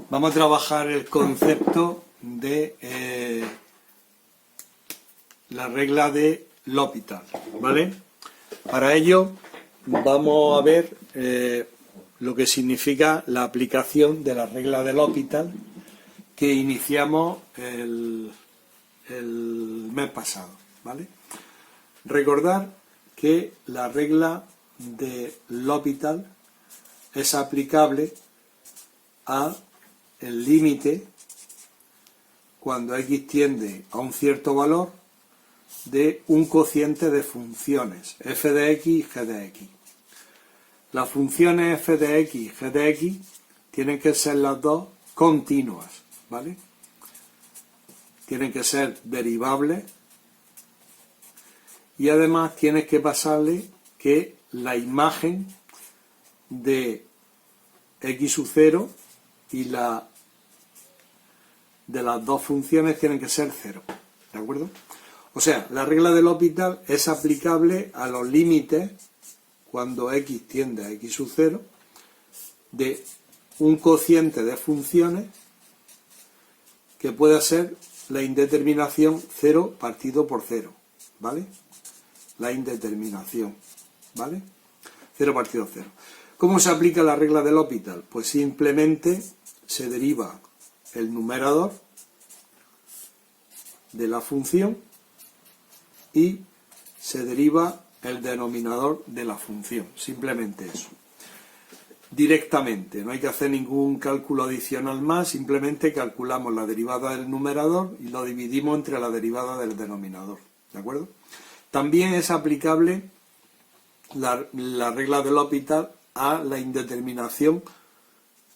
Vamos a trabajar el concepto de la regla de L'Hopital, ¿vale? Para ello vamos a ver lo que significa la aplicación de la regla de L'Hopital que iniciamos el mes pasado, ¿vale? Recordar que la regla de L'Hopital es aplicable a el límite cuando x tiende a un cierto valor de un cociente de funciones f de x y g de x. Las funciones f de x y g de x tienen que ser las dos continuas, ¿vale? Tienen que ser derivables y además tienes que pasarle que la imagen de x sub 0 y la de las dos funciones tienen que ser 0, ¿de acuerdo? O sea, la regla de L'Hopital es aplicable a los límites cuando x tiende a x sub 0 de un cociente de funciones que pueda ser la indeterminación 0 partido por 0, ¿vale? La indeterminación, ¿vale? 0 partido 0. ¿Cómo se aplica la regla de L'Hopital? Pues simplemente se deriva el numerador de la función y se deriva el denominador de la función. Simplemente eso. Directamente, no hay que hacer ningún cálculo adicional más, simplemente calculamos la derivada del numerador y lo dividimos entre la derivada del denominador, ¿de acuerdo? También es aplicable la regla de L'Hopital a la indeterminación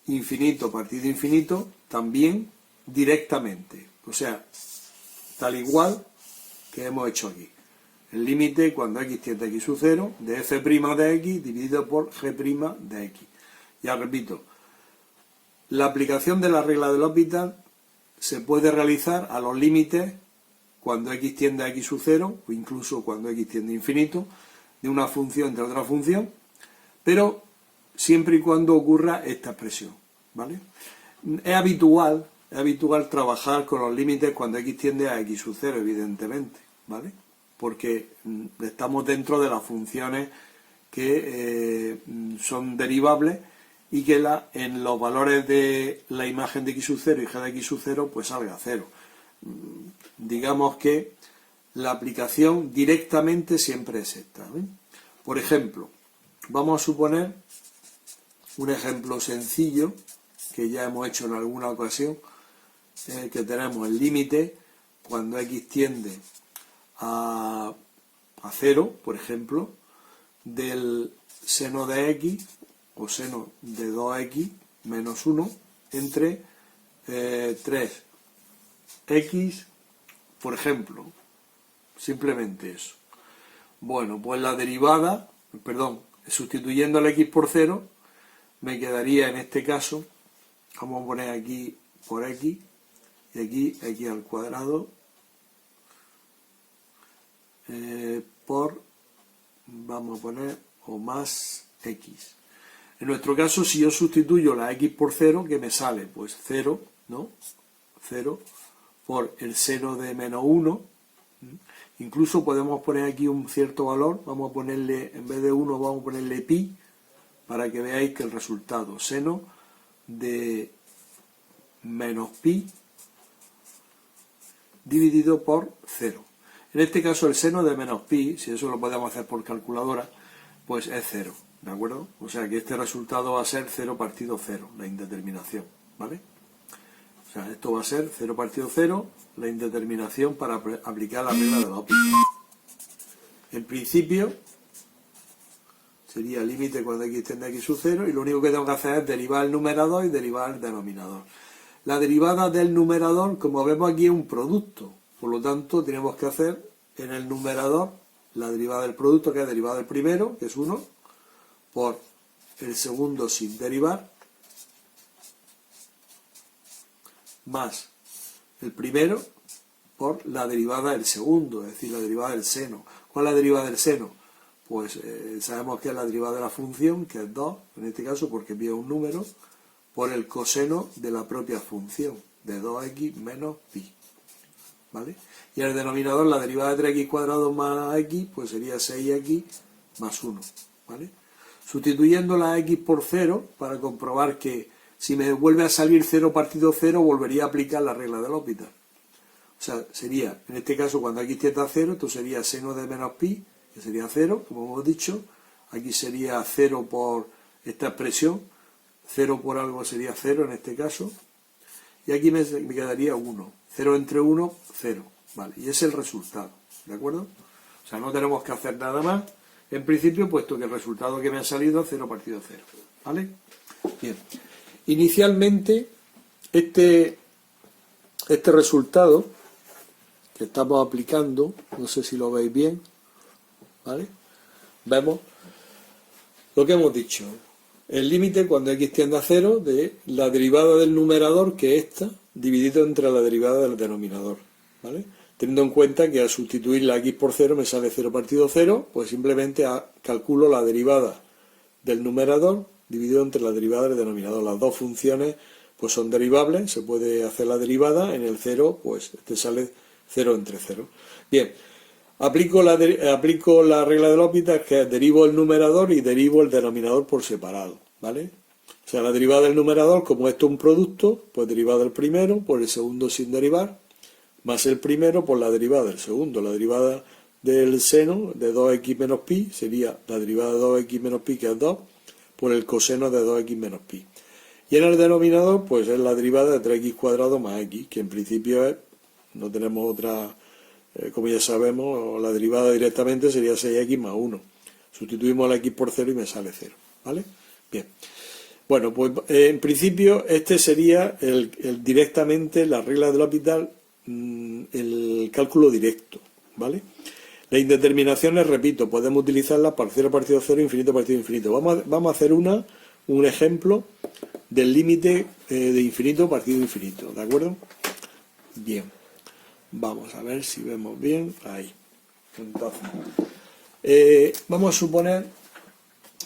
infinito partido infinito, también directamente, o sea, tal igual que hemos hecho aquí. El límite cuando x tiende a x sub 0 de f' de x dividido por g' de x. Ya repito, la aplicación de la regla de L'Hopital se puede realizar a los límites cuando x tiende a x sub 0 o incluso cuando x tiende a infinito de una función entre otra función, pero siempre y cuando ocurra esta expresión, ¿vale? Es habitual trabajar con los límites cuando x tiende a x sub 0, evidentemente, ¿vale? Porque estamos dentro de las funciones que son derivables y que en los valores de la imagen de x sub 0 y g de x sub 0 pues salga 0. Digamos que la aplicación directamente siempre es esta, ¿eh? Por ejemplo, vamos a suponer un ejemplo sencillo que ya hemos hecho en alguna ocasión, que tenemos el límite cuando x tiende a 0, por ejemplo, del seno de x o seno de 2x menos 1 entre 3x, por ejemplo, simplemente eso. Bueno, pues la derivada, sustituyendo el x por 0, me quedaría en este caso, vamos a poner aquí por x, y aquí x al cuadrado, vamos a poner, o más x. En nuestro caso, si yo sustituyo la x por 0, ¿qué me sale? Pues 0, ¿no? 0 por el seno de menos 1. Incluso podemos poner aquí un cierto valor, vamos a ponerle, en vez de 1, vamos a ponerle pi, para que veáis que el resultado, seno de menos pi dividido por 0. En este caso el seno de menos pi, si eso lo podemos hacer por calculadora, pues es 0, ¿de acuerdo? O sea que este resultado va a ser 0 partido 0, la indeterminación, ¿vale? O sea, esto va a ser 0 partido 0, la indeterminación para aplicar la regla de L'Hopital. En principio sería el límite cuando x tiende a x sub 0 y lo único que tengo que hacer es derivar el numerador y derivar el denominador. La derivada del numerador, como vemos aquí, es un producto. Por lo tanto, tenemos que hacer en el numerador la derivada del producto, que es derivada del primero, que es 1, por el segundo sin derivar, más el primero por la derivada del segundo, es decir, la derivada del seno. ¿Cuál es la derivada del seno? Pues sabemos que es la derivada de la función, que es 2, en este caso porque envía un número, por el coseno de la propia función, de 2x menos pi, ¿vale? Y en el denominador la derivada de 3x cuadrado más x, pues sería 6x más 1, ¿vale? Sustituyendo la x por 0 para comprobar que si me vuelve a salir 0 partido 0, volvería a aplicar la regla de L'Hopital. O sea, sería, en este caso, cuando x tiende a 0, esto sería seno de menos pi, que sería 0, como hemos dicho. Aquí sería 0 por esta expresión, 0 por algo sería 0 en este caso. Y aquí me quedaría 1. 0 entre 1, 0. Vale, y ese es el resultado, ¿de acuerdo? O sea, no tenemos que hacer nada más, en principio, puesto que el resultado que me ha salido es 0 partido 0. ¿Vale? Bien. Inicialmente, este resultado que estamos aplicando, no sé si lo veis bien, ¿vale? Vemos lo que hemos dicho. El límite cuando x tiende a 0 de la derivada del numerador, que es esta, dividido entre la derivada del denominador, ¿vale? Teniendo en cuenta que al sustituir la x por 0 me sale 0 partido 0, pues simplemente calculo la derivada del numerador dividido entre la derivada del denominador. Las dos funciones pues son derivables, se puede hacer la derivada, en el 0 pues te sale 0 entre 0. Bien, aplico la regla de L'Hopital, que es derivo el numerador y derivo el denominador por separado, ¿vale? O sea, la derivada del numerador, como esto es un producto, pues derivada del primero por el segundo sin derivar, más el primero por la derivada del segundo. La derivada del seno de 2x menos pi sería la derivada de 2x menos pi, que es 2, por el coseno de 2x menos pi. Y en el denominador, pues es la derivada de 3x cuadrado más x, que en principio es, no tenemos otra, como ya sabemos, la derivada directamente sería 6x más 1. Sustituimos la x por 0 y me sale 0, ¿vale? Bien. Bueno, pues en principio este sería directamente la regla de L'Hopital, el cálculo directo, ¿vale? Las indeterminaciones, repito, podemos utilizarlas para 0 partido 0, infinito partido infinito. Vamos a hacer un ejemplo del límite de infinito partido infinito, ¿de acuerdo? Bien, vamos a ver si vemos bien, ahí. Entonces, vamos a suponer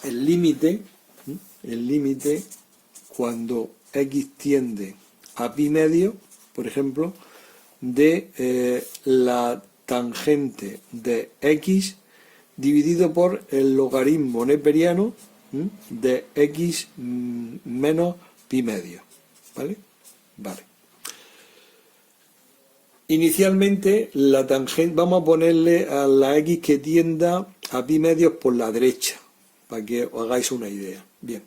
el límite cuando x tiende a pi medio, por ejemplo, de la tangente de x dividido por el logaritmo neperiano de x menos pi medio, ¿vale? Vale. Inicialmente la tangente, vamos a ponerle a la x que tienda a pi medios por la derecha, para que os hagáis una idea. Bien.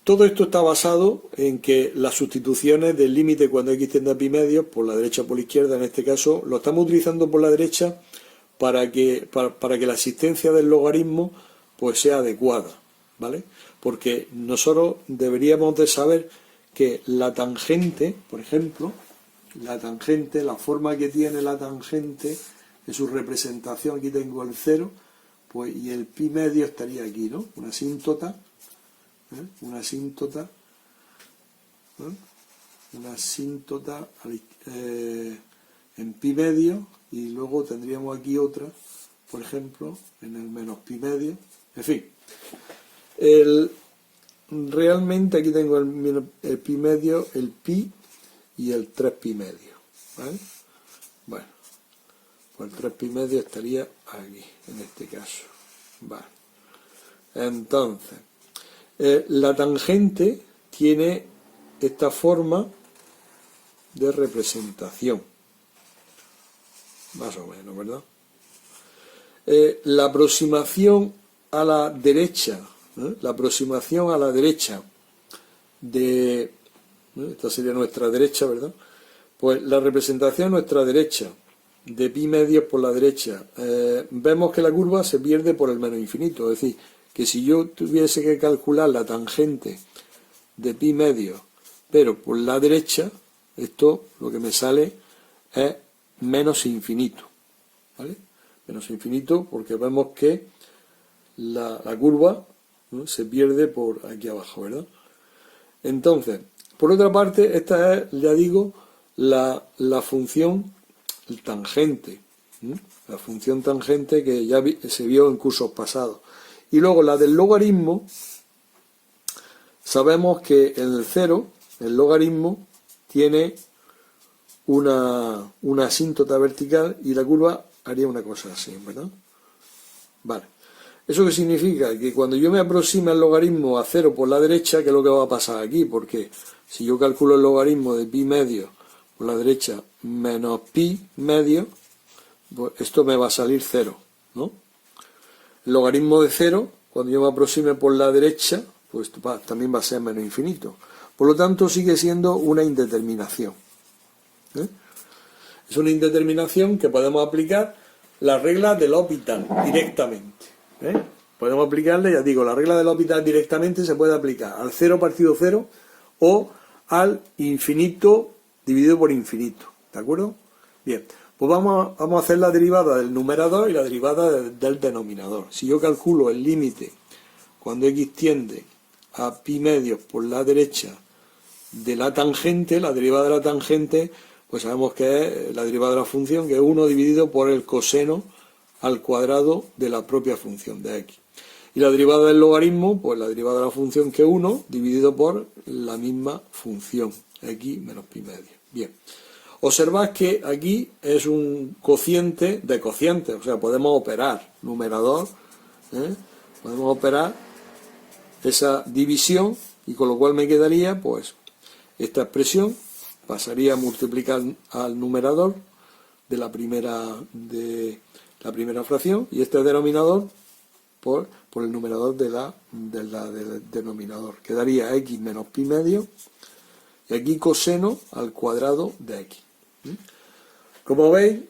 Todo esto está basado en que las sustituciones del límite cuando x tiende a pi medios, por la derecha o por la izquierda, en este caso, lo estamos utilizando por la derecha para que la existencia del logaritmo pues sea adecuada, ¿vale? Porque nosotros deberíamos de saber que la tangente, por ejemplo, la forma que tiene la tangente de su representación, aquí tengo el 0, pues, y el pi medio estaría aquí, ¿no? Una asíntota, en pi medio, y luego tendríamos aquí otra, por ejemplo, en el menos pi medio. En fin, realmente aquí tengo el pi medio, el pi y el 3 pi medio, ¿vale? Bueno, pues el 3 pi medio estaría aquí, en este caso, vale. Entonces, la tangente tiene esta forma de representación, más o menos, ¿verdad? La aproximación a la derecha, de, esta sería nuestra derecha, ¿verdad? Pues la representación a nuestra derecha de pi medios por la derecha, vemos que la curva se pierde por el menos infinito, es decir, que si yo tuviese que calcular la tangente de pi medio, pero por la derecha, esto lo que me sale es menos infinito, ¿vale? Menos infinito porque vemos que la curva, ¿no?, se pierde por aquí abajo, ¿verdad? Entonces, por otra parte, esta es, ya digo, la función tangente, la función tangente que ya se vio en cursos pasados. Y luego la del logaritmo sabemos que en el 0, el logaritmo tiene una asíntota vertical y la curva haría una cosa así, ¿verdad? Vale. ¿Eso qué significa? Que cuando yo me aproxime al logaritmo a 0 por la derecha, ¿qué es lo que va a pasar aquí? Porque si yo calculo el logaritmo de pi medio por la derecha menos pi medio, pues esto me va a salir 0, ¿no? El logaritmo de 0, cuando yo me aproxime por la derecha, pues también va a ser menos infinito. Por lo tanto, sigue siendo una indeterminación. Es una indeterminación que podemos aplicar la regla de L'Hopital directamente. Podemos aplicarle, ya digo, la regla de L'Hopital directamente se puede aplicar al 0 partido 0 o al infinito dividido por infinito. ¿De acuerdo? Bien, pues vamos a hacer la derivada del numerador y la derivada del denominador. Si yo calculo el límite cuando x tiende a pi medios por la derecha de la tangente, la derivada de la tangente, pues sabemos que es la derivada de la función, que es 1 dividido por el coseno al cuadrado de la propia función de x. Y la derivada del logaritmo, pues la derivada de la función, que es 1 dividido por la misma función, x menos pi medio. Bien. Observad que aquí es un cociente de cocientes, o sea, podemos operar numerador, podemos operar esa división, y con lo cual me quedaría, pues, esta expresión pasaría a multiplicar al numerador de la primera fracción y este denominador por el numerador del denominador. Quedaría x menos pi medio y aquí coseno al cuadrado de x. Como veis,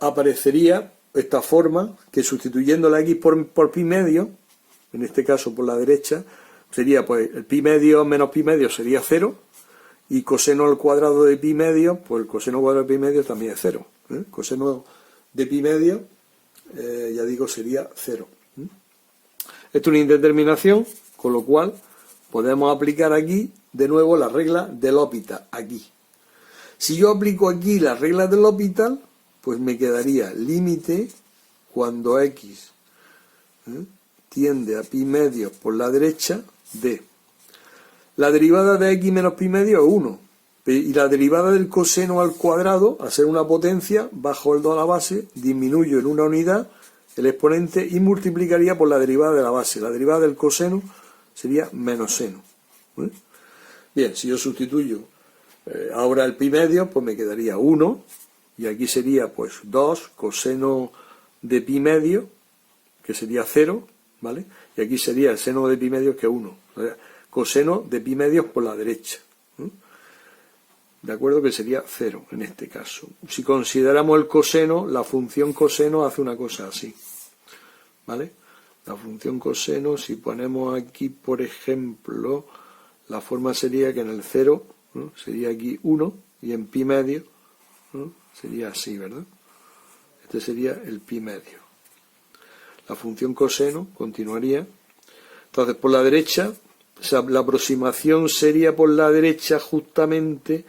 aparecería esta forma que sustituyendo la x por pi medio, en este caso por la derecha, sería pues el pi medio menos pi medio sería 0, y coseno al cuadrado de pi medio, pues el coseno al cuadrado de pi medio también es 0. Coseno de pi medio, ya digo, sería 0. Esto es una indeterminación, con lo cual podemos aplicar aquí de nuevo la regla de L'Hopital, aquí. Si yo aplico aquí la regla de L'Hopital, pues me quedaría límite cuando x tiende a pi medio por la derecha de la derivada de x menos pi medio es 1, y la derivada del coseno al cuadrado, al ser una potencia, bajo el 2 a la base, disminuyo en una unidad el exponente y multiplicaría por la derivada de la base. La derivada del coseno sería menos seno. Bien, si yo sustituyo ahora el pi medio, pues me quedaría 1, y aquí sería pues 2 coseno de pi medio, que sería 0, ¿vale? Y aquí sería el seno de pi medio, que es 1. Coseno de pi medios por la derecha. ¿De acuerdo? Que sería 0 en este caso. Si consideramos el coseno, la función coseno hace una cosa así. ¿Vale? La función coseno, si ponemos aquí, por ejemplo, la forma sería que en el 0 sería aquí 1 y en pi medio sería así, ¿verdad? Este sería el pi medio. La función coseno continuaría. Entonces, por la derecha, o sea, la aproximación sería por la derecha justamente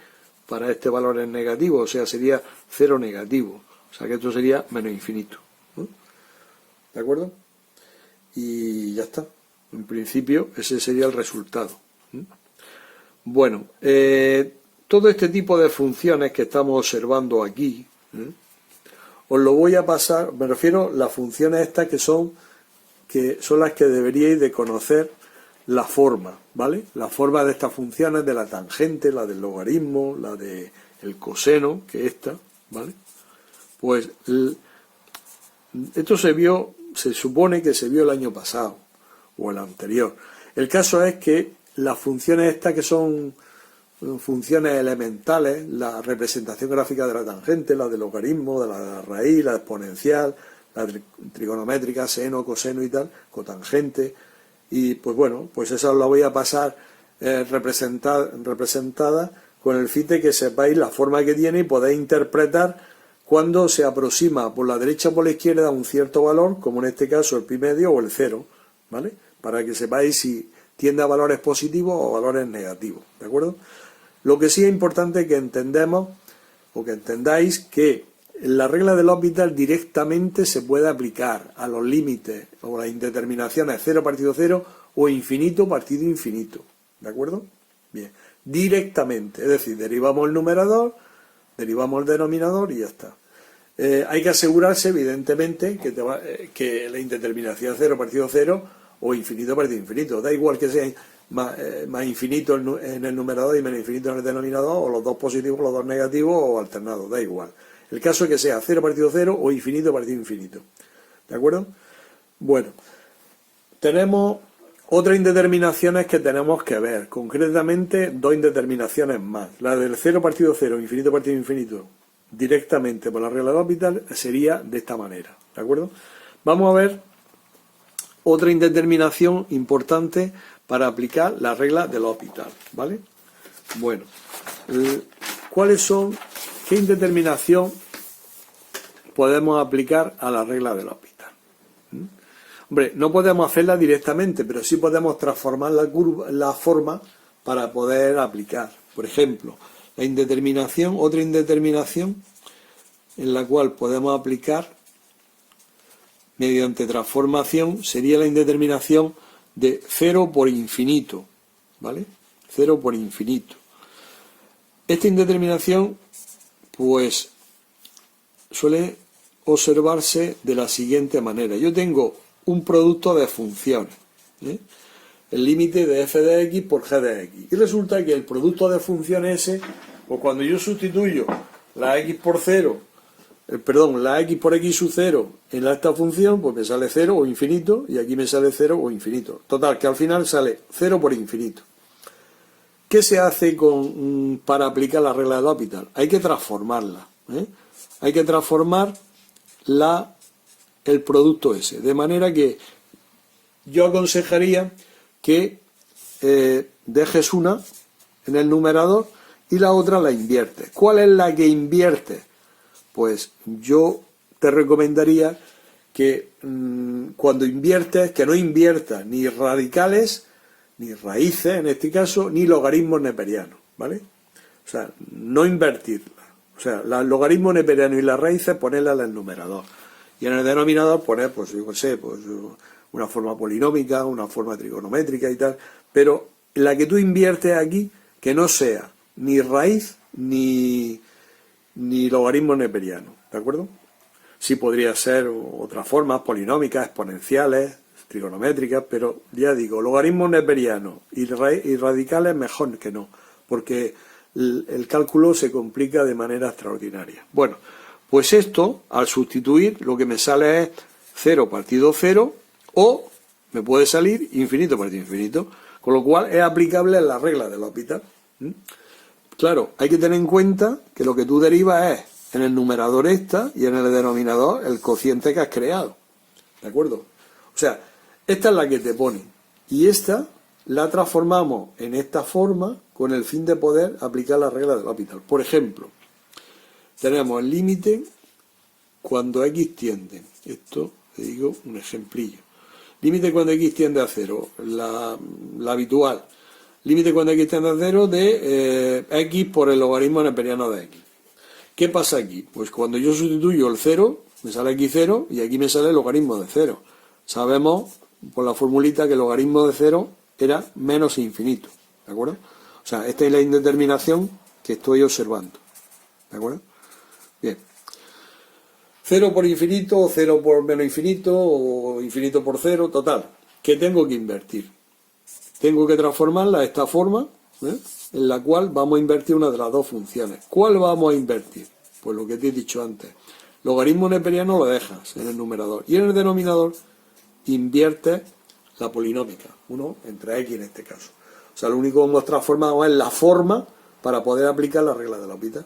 para este valor es negativo, o sea, sería 0 negativo. O sea, que esto sería menos infinito. ¿De acuerdo? Y ya está. En principio, ese sería el resultado. Bueno, todo este tipo de funciones que estamos observando aquí, os lo voy a pasar, me refiero a las funciones estas que son las que deberíais de conocer la forma, ¿vale? La forma de estas funciones, de la tangente, la del logaritmo, la del coseno, que es esta, ¿vale? Pues esto se supone que se vio el año pasado, o el anterior. El caso es que las funciones estas que son funciones elementales, la representación gráfica de la tangente, la del logaritmo, de la raíz, la exponencial, la trigonométrica, seno, coseno y tal, cotangente, y pues bueno, pues esa os la voy a pasar representada con el fin de que sepáis la forma que tiene y podéis interpretar cuando se aproxima por la derecha o por la izquierda a un cierto valor, como en este caso el pi medio o el 0, ¿vale? Para que sepáis si tiende a valores positivos o valores negativos, ¿de acuerdo? Lo que sí es importante que entendamos o que entendáis que la regla de L'Hopital directamente se puede aplicar a los límites o las indeterminaciones 0 partido 0 o infinito partido infinito, ¿de acuerdo? Bien, directamente, es decir, derivamos el numerador, derivamos el denominador y ya está. Hay que asegurarse, evidentemente, que la indeterminación 0 partido 0 o infinito partido infinito. Da igual que sea más infinito en el numerador y menos infinito en el denominador, o los dos positivos, los dos negativos, o alternados, da igual. El caso es que sea 0 partido 0 o infinito partido infinito. ¿De acuerdo? Bueno, tenemos otras indeterminaciones que tenemos que ver. Concretamente, dos indeterminaciones más. La del 0 partido 0, infinito partido infinito, directamente por la regla de L'Hopital, sería de esta manera. ¿De acuerdo? Vamos a ver otra indeterminación importante para aplicar la regla de L'Hopital, ¿vale? Bueno, ¿qué indeterminación podemos aplicar a la regla de L'Hopital? Hombre, no podemos hacerla directamente, pero sí podemos transformar la forma para poder aplicar. Por ejemplo, otra indeterminación en la cual podemos aplicar mediante transformación sería la indeterminación de 0 por infinito, ¿vale? 0 por infinito. Esta indeterminación, pues, suele observarse de la siguiente manera. Yo tengo un producto de funciones, ¿eh? El límite de f de x por g de x. Y resulta que el producto de funciones ese, pues cuando yo sustituyo la x por 0, la x por x sub 0 en esta función, pues me sale 0 o infinito, y aquí me sale 0 o infinito. Total, que al final sale 0 por infinito. ¿Qué se hace para aplicar la regla de L'Hopital? Hay que transformarla, ¿eh? Hay que transformar el producto ese. De manera que yo aconsejaría que dejes una en el numerador y la otra la inviertes. ¿Cuál es la que inviertes? Pues yo te recomendaría que cuando inviertes, que no inviertas ni radicales, ni raíces en este caso, ni logaritmos neperianos, ¿vale? O sea, no invertirla. O sea, los logaritmos neperianos y las raíces ponerlas en el numerador. Y en el denominador poner, pues yo qué sé, pues una forma polinómica, una forma trigonométrica y tal. Pero la que tú inviertes aquí, que no sea ni raíz ni logaritmo neperiano, ¿de acuerdo? Sí podría ser otras formas polinómicas, exponenciales, trigonométricas, pero ya digo, logaritmos neperianos y radicales mejor que no, porque el cálculo se complica de manera extraordinaria. Bueno, pues esto, al sustituir, lo que me sale es 0 partido 0 o me puede salir infinito partido infinito, con lo cual es aplicable en la regla de L'Hopital. Claro, hay que tener en cuenta que lo que tú derivas es en el numerador esta y en el denominador el cociente que has creado. ¿De acuerdo? O sea, esta es la que te pone. Y esta la transformamos en esta forma con el fin de poder aplicar la regla de L'Hopital. Por ejemplo, tenemos el límite cuando x tiende. Esto, te digo, un ejemplillo. Límite cuando x tiende a 0, la habitual. Límite cuando x tiende a 0 de x por el logaritmo neperiano de x. ¿Qué pasa aquí? Pues cuando yo sustituyo el 0, me sale x0 y aquí me sale el logaritmo de 0. Sabemos por la formulita que el logaritmo de 0 era menos infinito. ¿De acuerdo? O sea, esta es la indeterminación que estoy observando. ¿De acuerdo? Bien. 0 por infinito, o 0 por menos infinito, o infinito por 0, total. ¿Qué tengo que invertir? Tengo que transformarla a esta forma, en la cual vamos a invertir una de las dos funciones. ¿Cuál vamos a invertir? Pues lo que te he dicho antes. Logaritmo neperiano lo dejas en el numerador. Y en el denominador inviertes la polinómica, 1 entre x en este caso. O sea, lo único que hemos transformado es la forma para poder aplicar la regla de L'Hopital.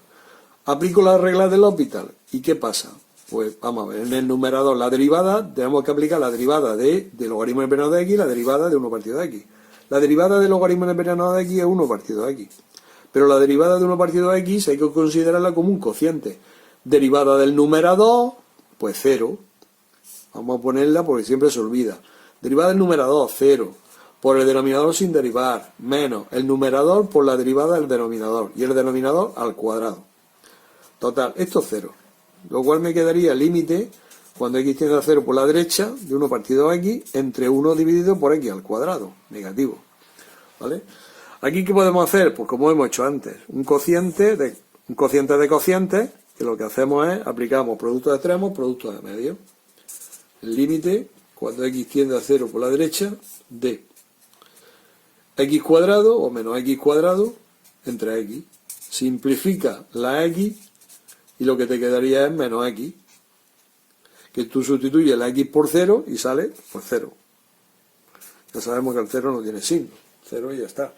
Aplico la regla de L'Hopital. ¿Y qué pasa? Pues vamos a ver, en el numerador la derivada, tenemos que aplicar la derivada de logaritmo neperiano de x y la derivada de 1 partido de x. La derivada de logaritmo neperiano de x es 1 partido de x. Pero la derivada de 1 partido de x hay que considerarla como un cociente. Derivada del numerador, pues 0. Vamos a ponerla porque siempre se olvida. Derivada del numerador, 0. Por el denominador sin derivar, menos el numerador por la derivada del denominador. Y el denominador al cuadrado. Total, esto es 0. Lo cual me quedaría límite cuando x tiende a 0 por la derecha de 1 partido a x entre 1 dividido por x al cuadrado, negativo. ¿Vale? Aquí, ¿qué podemos hacer? Pues como hemos hecho antes, un cociente de cocientes, que lo que hacemos es, aplicamos productos extremos, productos de medio. El límite, cuando x tiende a 0 por la derecha, de x cuadrado o menos x cuadrado entre x. Simplifica la x y lo que te quedaría es menos x. Que tú sustituyes la x por 0 y sale pues 0. Ya sabemos que el 0 no tiene signo. 0 y ya está.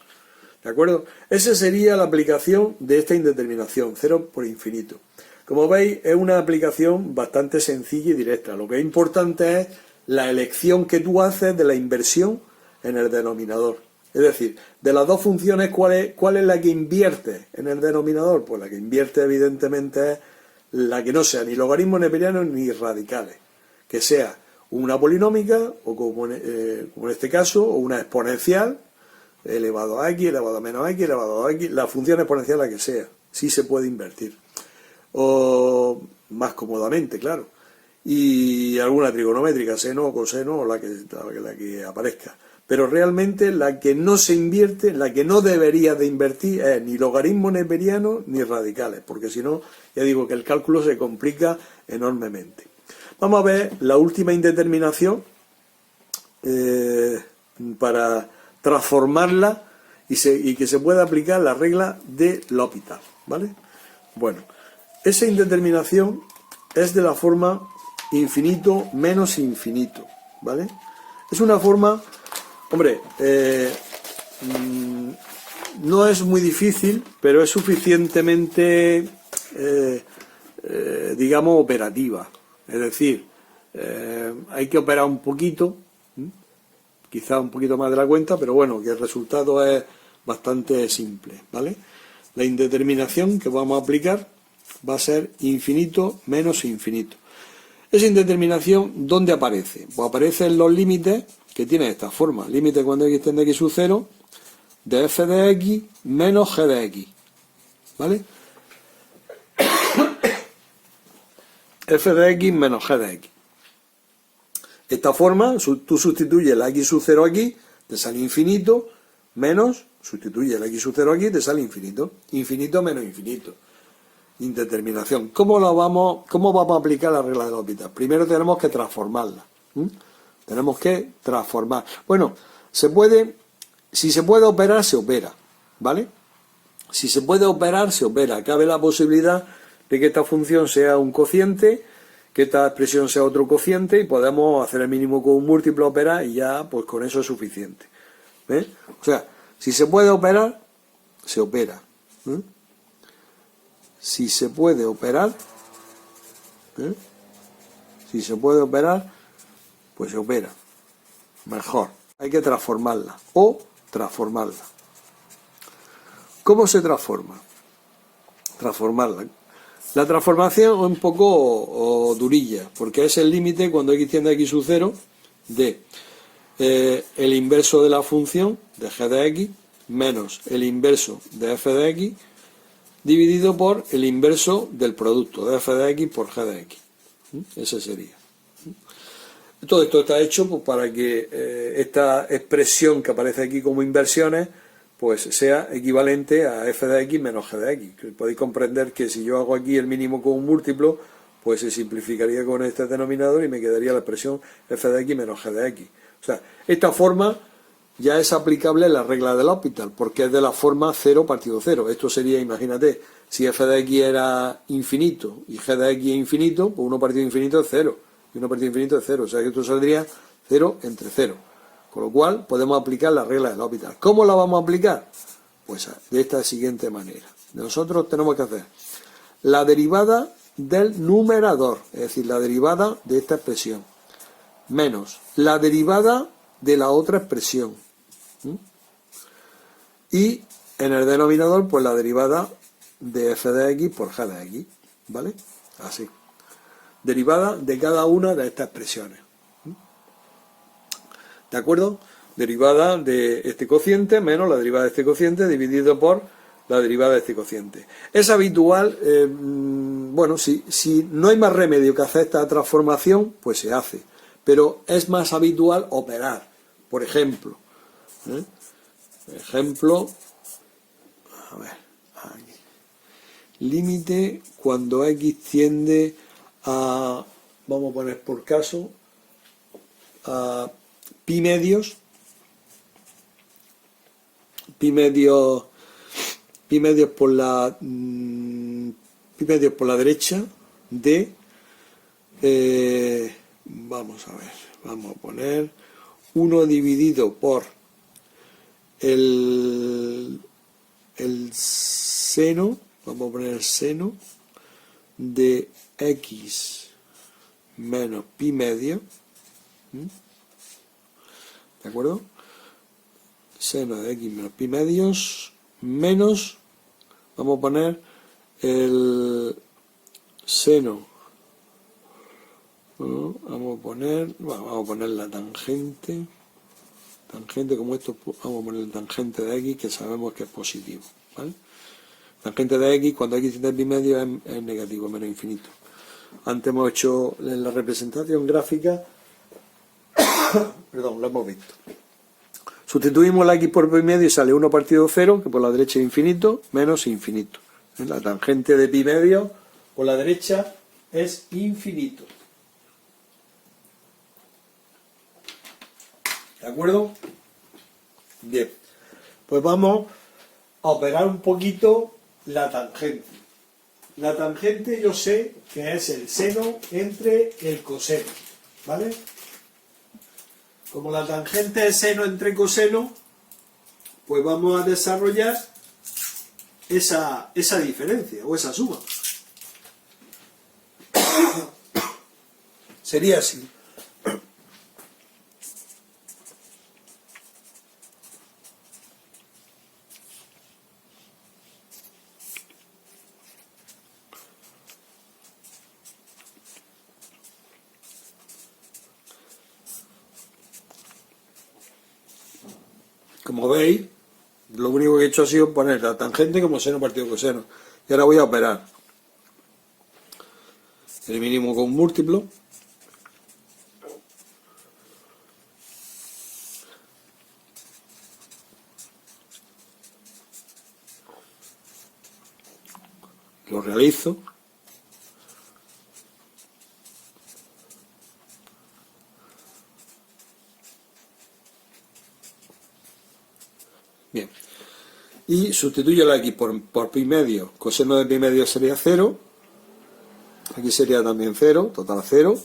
¿De acuerdo? Esa sería la aplicación de esta indeterminación, 0 por infinito. Como veis, es una aplicación bastante sencilla y directa. Lo que es importante es la elección que tú haces de la inversión en el denominador. Es decir, de las dos funciones, ¿cuál es la que invierte en el denominador? Pues la que invierte, evidentemente, es la que no sea ni logaritmos neperianos ni radicales. Que sea una polinómica, o como en este caso, o una exponencial, elevado a x, elevado a menos x, elevado a x, la función exponencial la que sea. Sí se puede invertir. O más cómodamente, claro. Y alguna trigonométrica, seno o coseno, o la que aparezca. Pero realmente la que no se invierte, la que no debería de invertir es ni logaritmos neperianos ni radicales, porque si no, ya digo que el cálculo se complica enormemente. Vamos a ver la última indeterminación para transformarla y que se pueda aplicar la regla de L'Hopital, ¿vale? Bueno, esa indeterminación es de la forma infinito menos infinito, ¿vale? Es una forma, hombre, no es muy difícil, pero es suficientemente, digamos, operativa. Es decir, hay que operar un poquito, quizá un poquito más de la cuenta, pero bueno, que el resultado es bastante simple, ¿vale? La indeterminación que vamos a aplicar va a ser infinito menos infinito. Esa indeterminación, ¿dónde aparece? Pues aparece en los límites que tiene esta forma. Límite cuando x tiende a x sub 0 de f de x menos g de x, ¿vale? f de x menos g de x. Esta forma, tú sustituyes la x sub 0 aquí, te sale infinito, menos, sustituye la x sub 0 aquí, te sale infinito. Infinito menos infinito. Indeterminación. ¿Cómo vamos a aplicar la regla de L'Hopital? Primero tenemos que transformarla. Tenemos que transformar. Bueno, si se puede operar, se opera, ¿vale? Si se puede operar, se opera. Cabe la posibilidad de que esta función sea un cociente, que esta expresión sea otro cociente, y podemos hacer el mínimo con un múltiplo, operar, y ya pues con eso es suficiente. ¿Ves? O sea, si se puede operar, se opera. Si se puede operar, si se puede operar, pues se opera. Mejor. Hay que transformarla o transformarla. ¿Cómo se transforma? Transformarla. La transformación es un poco durilla, porque es el límite cuando x tiende a x sub 0 de el inverso de la función de g de x menos el inverso de f de x dividido por el inverso del producto de f de x por g de x. Ese sería. Todo esto está hecho pues, para que esta expresión que aparece aquí como inversiones pues sea equivalente a f de x menos g de x. Podéis comprender que si yo hago aquí el mínimo con un múltiplo, pues se simplificaría con este denominador y me quedaría la expresión f de x menos g de x. O sea, esta forma ya es aplicable en la regla de L'Hopital, porque es de la forma 0 partido 0. Esto sería, imagínate, si f de x era infinito y g de x es infinito, pues 1 partido infinito es 0, y 1 partido infinito es 0. O sea que esto saldría 0 entre 0. Con lo cual podemos aplicar la regla de L'Hopital. ¿Cómo la vamos a aplicar? Pues de esta siguiente manera. Nosotros tenemos que hacer la derivada del numerador, es decir, la derivada de esta expresión, menos la derivada de la otra expresión. Y en el denominador, pues la derivada de f de x por g de x. ¿Vale? Así. Derivada de cada una de estas expresiones. ¿De acuerdo? Derivada de este cociente menos la derivada de este cociente dividido por la derivada de este cociente. Es habitual, bueno, si no hay más remedio que hacer esta transformación, pues se hace. Pero es más habitual operar. Por ejemplo, a ver, aquí. Límite cuando x tiende a, vamos a poner por caso, a pi medios por la derecha de vamos a ver, vamos a poner 1 dividido por el seno, vamos a poner el seno de x menos pi medio, ¿de acuerdo? Seno de x menos pi medios menos, vamos a poner el seno, ¿no? Vamos a poner la tangente como esto, vamos a poner la tangente de x, que sabemos que es positivo, ¿vale? Tangente de x cuando x tiende a pi medio es negativo, menos infinito. Antes hemos hecho en la representación gráfica, perdón, lo hemos visto. Sustituimos la x por pi medio y sale 1 partido 0, que por la derecha es infinito, menos infinito. La tangente de pi medio por la derecha es infinito. ¿De acuerdo? Bien. Pues vamos a operar un poquito la tangente. La tangente yo sé que es el seno entre el coseno, ¿vale? Como la tangente es seno entre coseno, pues vamos a desarrollar esa diferencia o esa suma. Sería así. Como veis, lo único que he hecho ha sido poner la tangente como seno partido coseno. Y ahora voy a operar el mínimo con un múltiplo. Lo realizo. Bien. Y sustituyo la x por pi medio. Coseno de pi medio sería 0. Aquí sería también 0, total 0,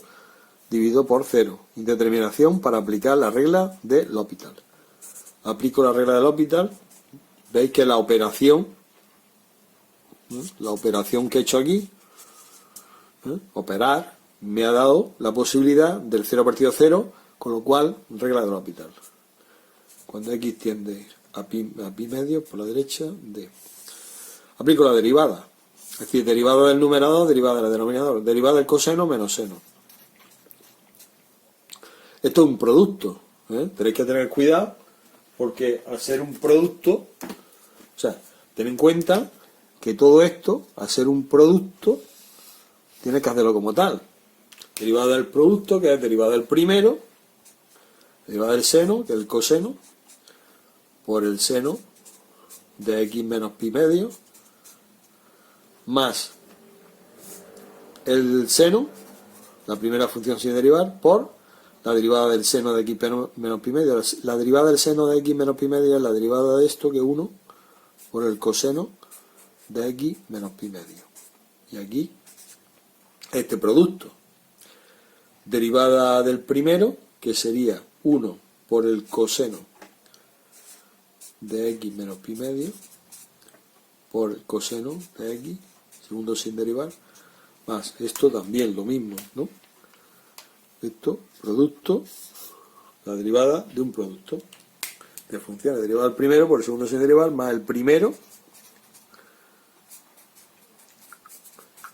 dividido por 0. Indeterminación para aplicar la regla de L'Hopital. Aplico la regla de L'Hopital. Veis que la operación que he hecho aquí, operar, me ha dado la posibilidad del 0 partido 0, con lo cual, regla de L'Hopital. Cuando x tiende a pi medio por la derecha de. Aplico la derivada. Es decir, derivada del numerador, derivada del denominador, derivada del coseno menos seno. Esto es un producto. Tenéis que tener cuidado porque al ser un producto, o sea, ten en cuenta que todo esto, al ser un producto, tienes que hacerlo como tal. Derivada del producto, que es derivada del primero, derivada del seno, que es el coseno, por el seno de x menos pi medio, más el seno, la primera función sin derivar, por la derivada del seno de x menos pi medio. La derivada del seno de x menos pi medio es la derivada de esto, que es 1, por el coseno de x menos pi medio. Y aquí, este producto. Derivada del primero, que sería 1 por el coseno de x menos pi medio, por el coseno de x, segundo sin derivar, más esto también lo mismo, ¿no? Esto, producto, la derivada de un producto de funciones, derivada del primero por el segundo sin derivar, más el primero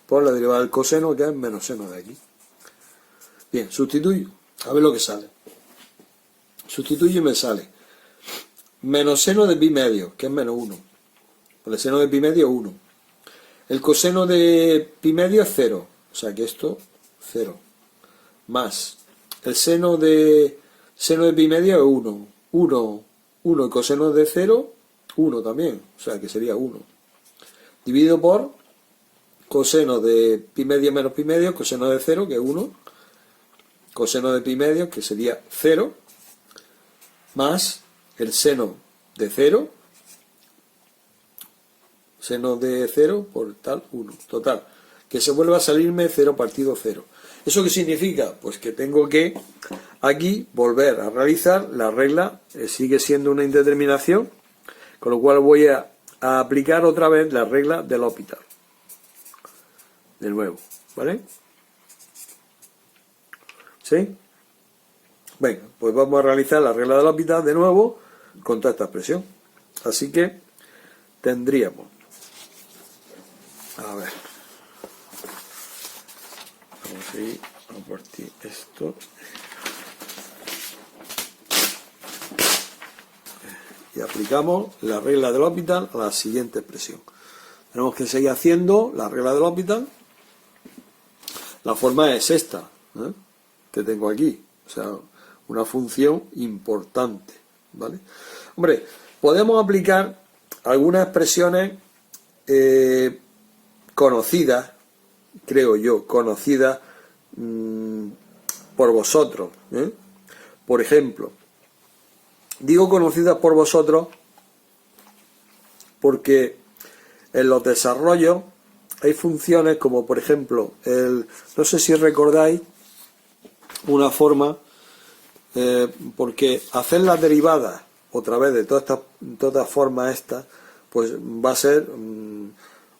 por la derivada del coseno, que es menos seno de x. Bien, sustituyo, a ver lo que sale. Sustituyo y me sale menos seno de pi medio, que es menos 1. Por el seno de pi medio 1. El coseno de pi medio es 0, o sea que esto 0. Más el seno de pi medio es 1. 1 y coseno de 0, 1 también, o sea que sería 1. Dividido por coseno de pi medio menos pi medio, coseno de 0, que es 1, coseno de pi medio, que sería 0, más el seno de 0, seno de 0 por tal 1. Total, que se vuelva a salirme 0 partido 0. ¿Eso qué significa? Pues que tengo que aquí volver a realizar la regla, sigue siendo una indeterminación, con lo cual voy a aplicar otra vez la regla del L'Hopital. De nuevo, ¿vale? ¿Sí? Venga, pues vamos a realizar la regla del L'Hopital de nuevo con toda esta expresión. Así que tendríamos, a ver, vamos a ir a partir esto y aplicamos la regla del L'Hopital a la siguiente expresión. Tenemos que seguir haciendo la regla del L'Hopital. La forma es esta, que tengo aquí, o sea, una función importante, ¿vale? Hombre, podemos aplicar algunas expresiones conocidas, creo yo, conocidas por vosotros, Por ejemplo, digo conocidas por vosotros porque en los desarrollos hay funciones como, por ejemplo, no sé si recordáis una forma, porque hacer las derivadas otra vez de todas estas formas estas, pues va a ser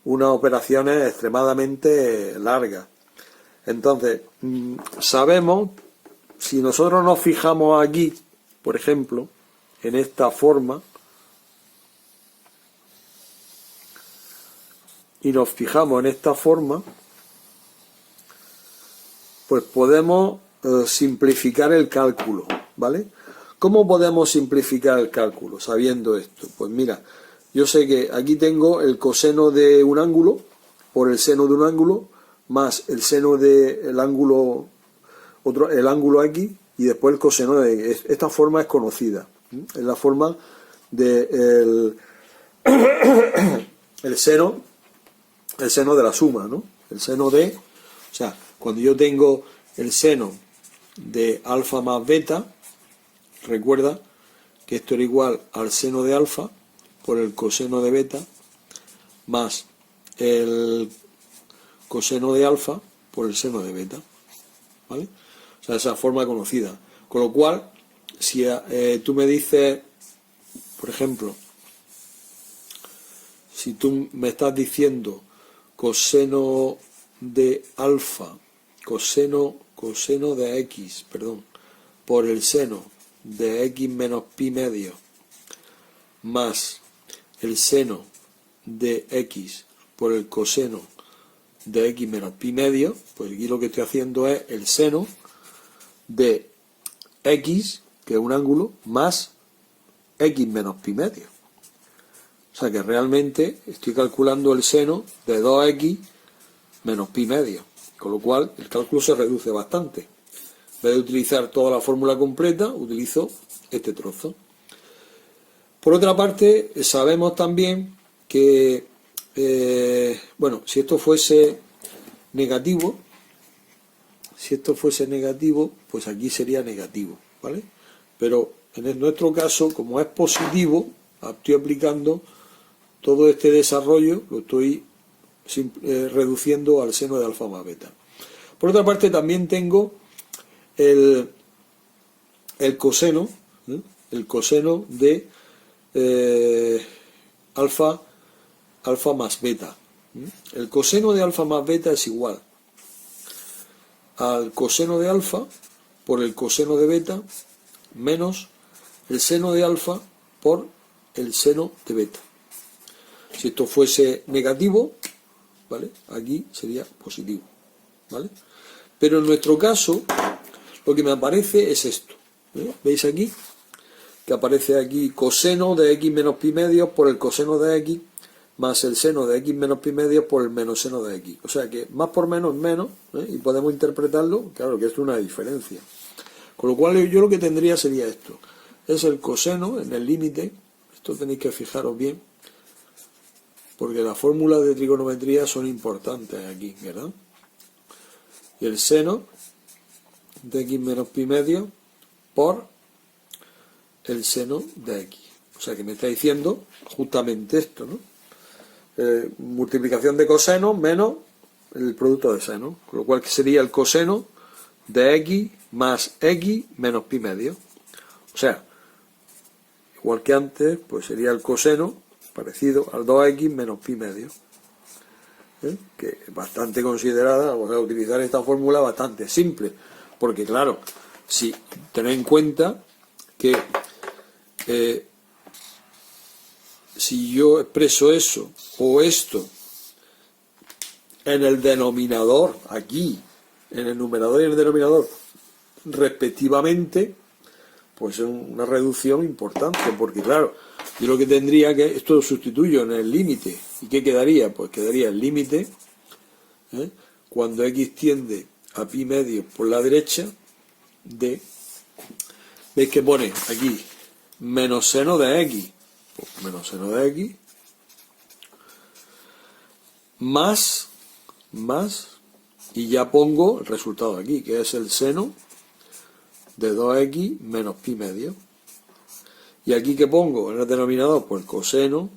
unas operaciones extremadamente largas. Entonces, sabemos, si nosotros nos fijamos aquí, por ejemplo, en esta forma, y nos fijamos en esta forma, pues podemos simplificar el cálculo, ¿vale? ¿Cómo podemos simplificar el cálculo sabiendo esto? Pues mira, yo sé que aquí tengo el coseno de un ángulo por el seno de un ángulo más el seno del ángulo, el ángulo aquí, y después el coseno de... Esta forma es conocida, es la forma de el seno de la suma, ¿no? El seno de... O sea, cuando yo tengo el seno de alfa más beta, recuerda que esto era igual al seno de alfa por el coseno de beta más el coseno de alfa por el seno de beta, ¿vale? O sea, esa forma conocida. Con lo cual, si tú me dices, por ejemplo, si tú me estás diciendo coseno de alfa, coseno de x, perdón, por el seno de x menos pi medio más el seno de x por el coseno de x menos pi medio, pues aquí lo que estoy haciendo es el seno de x, que es un ángulo, más x menos pi medio. O sea que realmente estoy calculando el seno de 2x menos pi medio, con lo cual el cálculo se reduce bastante. En vez de utilizar toda la fórmula completa, utilizo este trozo. Por otra parte, sabemos también que, bueno, si esto fuese negativo, pues aquí sería negativo, ¿vale? Pero en nuestro caso, como es positivo, estoy aplicando todo este desarrollo, lo estoy reduciendo al seno de alfa más beta. Por otra parte, también tengo el coseno de alfa más beta. El coseno de alfa más beta es igual al coseno de alfa por el coseno de beta menos el seno de alfa por el seno de beta. Si esto fuese negativo, ¿vale? Aquí sería positivo, ¿vale? Pero en nuestro caso, lo que me aparece es esto, ¿veis aquí? Que aparece aquí coseno de x menos pi medio por el coseno de x más el seno de x menos pi medio por el menos seno de x. O sea que más por menos es menos, y podemos interpretarlo, claro que esto es una diferencia. Con lo cual yo lo que tendría sería esto, es el coseno en el límite, Esto tenéis que fijaros bien, porque las fórmulas de trigonometría son importantes aquí, ¿verdad? Y el seno de x menos pi medio por el seno de x. O sea que me está diciendo justamente esto, ¿no? Multiplicación de cosenos menos el producto de seno, con lo cual que sería el coseno de x más x menos pi medio. O sea, igual que antes, pues sería el coseno parecido al 2x menos pi medio. Que es bastante considerada, vamos a utilizar esta fórmula bastante simple, porque claro, si tenéis en cuenta que si yo expreso eso o esto en el denominador, aquí, en el numerador y en el denominador, respectivamente, pues es una reducción importante, porque claro, yo lo que tendría que, esto lo sustituyo en el límite, ¿y qué quedaría? Pues quedaría el límite, cuando x tiende a pi medio por la derecha, de, ¿veis que pone aquí? Menos seno de x, pues menos seno de x, más, y ya pongo el resultado aquí, que es el seno de 2x menos pi medio. Y aquí que pongo en el denominador, pues el coseno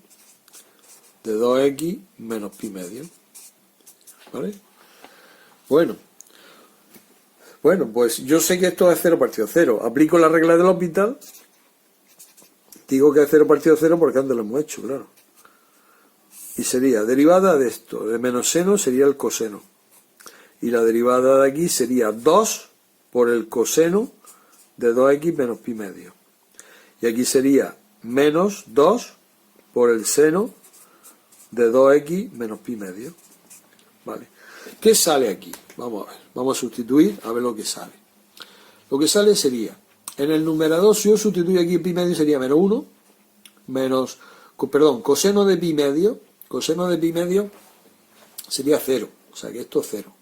de 2x menos pi medio. ¿Vale? Bueno, pues yo sé que esto es 0 partido 0. Aplico la regla del L'Hopital. Digo que es 0 partido 0 porque antes lo hemos hecho, claro. Y sería derivada de esto, de menos seno sería el coseno. Y la derivada de aquí sería 2 por el coseno de 2x menos pi medio. Y aquí sería menos 2 por el seno de 2x menos pi medio. ¿Vale? ¿Qué sale aquí? Vamos a ver. Vamos a sustituir a ver lo que sale. Lo que sale sería, en el numerador, si yo sustituyo aquí pi medio sería menos 1, coseno de pi medio sería 0. O sea que esto es 0.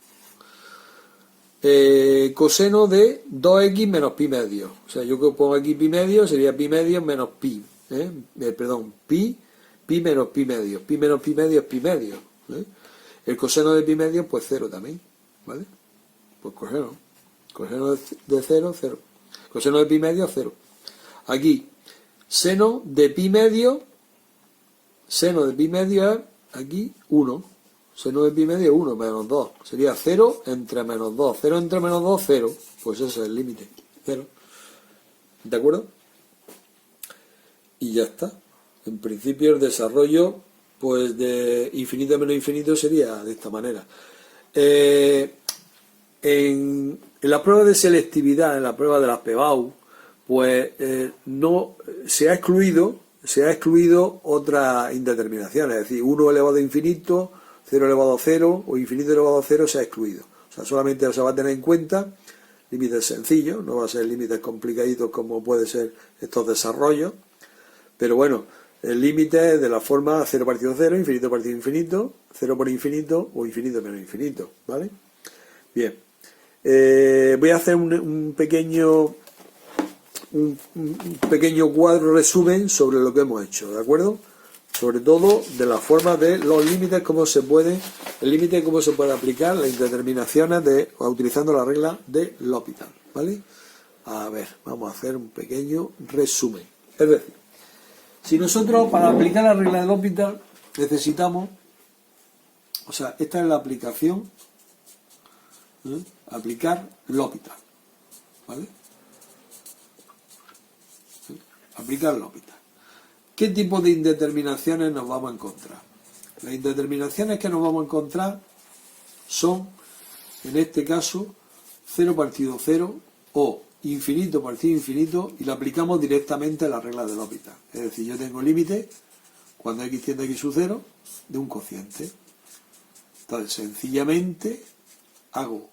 Coseno de 2x menos pi medio. O sea, yo que pongo aquí pi medio sería pi medio menos pi. Pi menos pi medio. Pi menos pi medio es pi medio. El coseno de pi medio, pues 0 también. ¿Vale? Pues coseno. Coseno de 0, 0. Coseno de pi medio, 0. Aquí, seno de pi medio es aquí 1. Seno de pi medio 1, menos 2. Sería 0 entre menos 2. 0 entre menos 2, 0. Pues ese es el límite. 0. ¿De acuerdo? Y ya está. En principio el desarrollo, pues de infinito a menos infinito sería de esta manera. En la prueba de selectividad, en la prueba de las PBAU, pues no se ha excluido otra indeterminación, es decir, 1 elevado a infinito, 0 elevado a 0 o infinito elevado a 0 se ha excluido. O sea, solamente se va a tener en cuenta límites sencillos, no va a ser límites complicaditos como puede ser estos desarrollos, pero bueno, el límite es de la forma 0 partido 0, infinito partido infinito, 0 por infinito o infinito menos infinito, ¿vale? Bien, voy a hacer un pequeño cuadro resumen sobre lo que hemos hecho, ¿de acuerdo? Sobre todo de la forma de los límites, cómo se puede aplicar las indeterminaciones utilizando la regla de L'Hopital, ¿vale? A ver, vamos a hacer un pequeño resumen. Es decir, si nosotros para aplicar la regla de L'Hopital necesitamos, o sea, esta es la aplicación, aplicar L'Hopital, ¿vale? Aplicar L'Hopital. ¿Qué tipo de indeterminaciones nos vamos a encontrar? Las indeterminaciones que nos vamos a encontrar son, en este caso, 0 partido 0 o infinito partido infinito, y la aplicamos directamente a la regla de L'Hopital. Es decir, yo tengo límite, cuando x tiende a x sub 0, de un cociente. Entonces, sencillamente, hago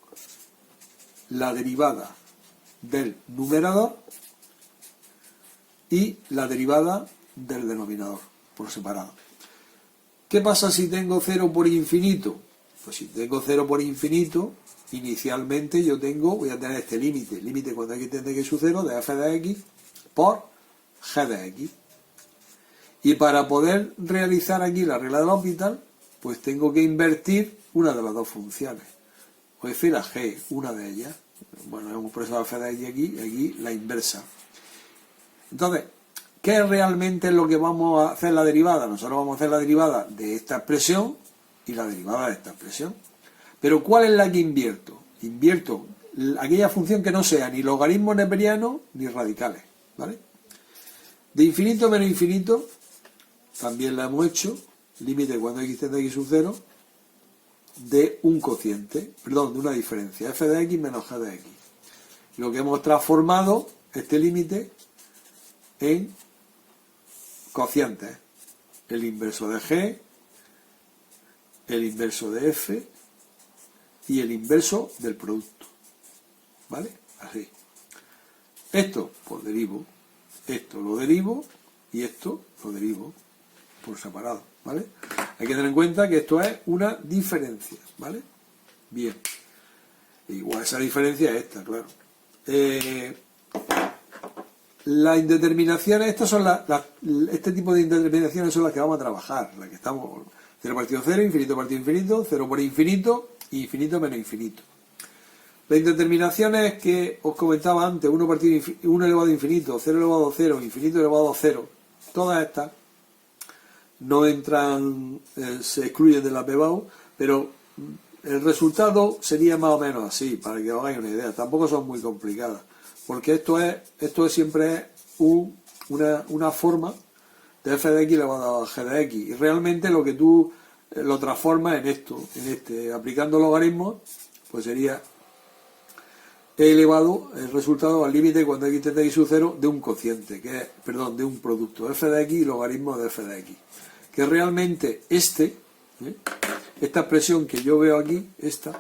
la derivada del numerador y la derivada del denominador por separado. ¿Qué pasa si tengo 0 por infinito? Pues si tengo 0 por infinito, inicialmente voy a tener este límite cuando x tiende a x sub 0 de f de x por g de x. Y para poder realizar aquí la regla de L'Hopital, pues tengo que invertir una de las dos funciones. O f la g, una de ellas. Bueno, hemos expresado f de x aquí y aquí la inversa. Entonces, ¿qué es realmente lo que vamos a hacer la derivada? Nosotros vamos a hacer la derivada de esta expresión y la derivada de esta expresión. Pero ¿cuál es la que invierto? Invierto aquella función que no sea ni logaritmos neperianos ni radicales, ¿vale? De infinito menos infinito también la hemos hecho, límite cuando x tiende a x sub 0, de un cociente, perdón, de una diferencia, f de x menos g de x. Lo que hemos transformado este límite en cocientes, el inverso de g, el inverso de f y el inverso del producto, ¿vale? Así. Esto, pues derivo, esto lo derivo y esto lo derivo por separado, ¿vale? Hay que tener en cuenta que esto es una diferencia, ¿vale? Bien. Igual esa diferencia es esta, claro. Las indeterminaciones, estas son este tipo de indeterminaciones son las que vamos a trabajar, las que estamos 0 partido 0, infinito partido infinito, 0 por infinito y infinito menos infinito. Las indeterminaciones que os comentaba antes, 1 elevado a infinito, 0 elevado a 0, infinito elevado a 0, todas estas no entran, se excluyen de la PBAU, pero el resultado sería más o menos así, para que os hagáis una idea. Tampoco son muy complicadas, porque esto es siempre una forma de f de x elevado a g de x, y realmente lo que tú lo transformas en esto, aplicando logaritmos, pues sería e elevado el resultado al límite cuando x tiende a x sub 0 de un cociente, que es, perdón, de un producto, f de x y logaritmo de f de x. Que realmente esta expresión que yo veo aquí, esta,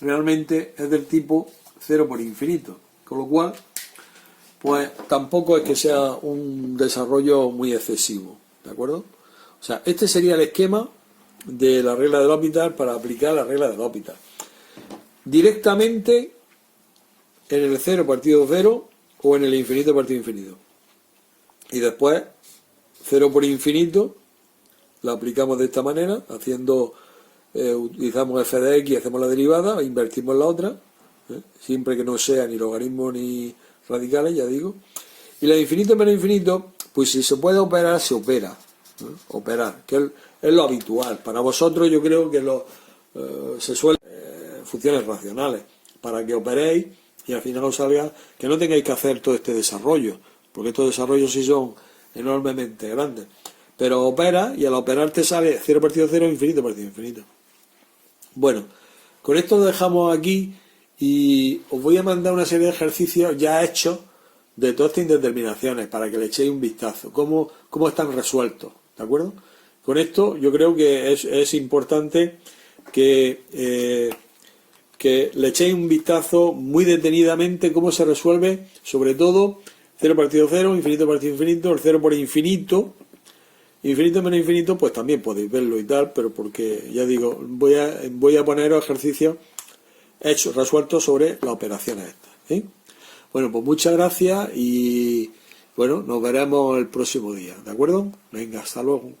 realmente es del tipo 0 por infinito, con lo cual, pues tampoco es que sea un desarrollo muy excesivo, ¿de acuerdo? O sea, este sería el esquema de la regla de L'Hopital para aplicar la regla de L'Hopital. Directamente en el 0 partido 0 o en el infinito partido infinito. Y después 0 por infinito la aplicamos de esta manera, utilizamos f de x y hacemos la derivada, invertimos la otra, siempre que no sea ni logaritmo ni radicales, ya digo. Y la de infinito menos infinito, pues si se puede operar, se opera. Operar, que es lo habitual. Para vosotros yo creo que se suele funciones racionales, para que operéis y al final os salga, que no tengáis que hacer todo este desarrollo, porque estos desarrollos sí son enormemente grandes, pero opera y al operar te sale 0 partido 0, infinito partido infinito. Bueno, con esto lo dejamos aquí y os voy a mandar una serie de ejercicios ya hechos de todas estas indeterminaciones para que le echéis un vistazo, cómo están resueltos, ¿de acuerdo? Con esto yo creo que es importante que le echéis un vistazo muy detenidamente cómo se resuelve, sobre todo 0 partido 0, infinito partido infinito, el 0 por infinito, infinito menos infinito, pues también podéis verlo y tal, pero porque, ya digo, voy a poneros ejercicios hechos, resueltos sobre las operaciones estas, ¿sí? Bueno, pues muchas gracias y, bueno, nos veremos el próximo día, ¿de acuerdo? Venga, hasta luego.